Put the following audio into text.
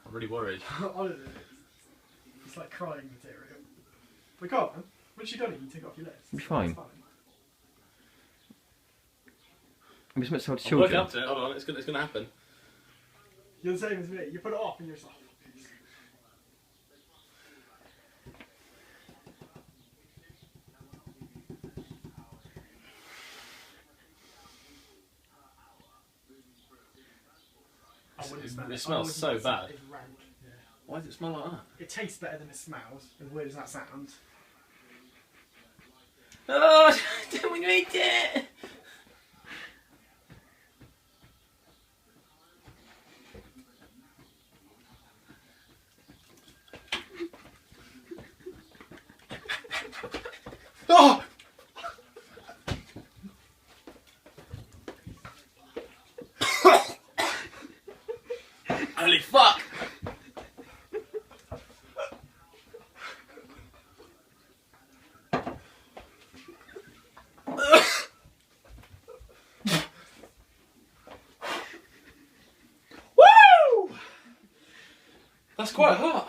I'm really worried. Honestly, it's like crying material. But come on, once you've done it, you take it off your list. It'll be fine. I'm just meant to tell the I'm working children. up to it. Hold on, it's gonna happen. You're the same as me. You put it off and you're just like, oh, please. It smells so bad. It's rank. Yeah. Why does it smell like that? It tastes better than it smells, as weird as that sounds. Oh, I don't want to eat it! Oh! Holy fuck! Woo! That's quite hot.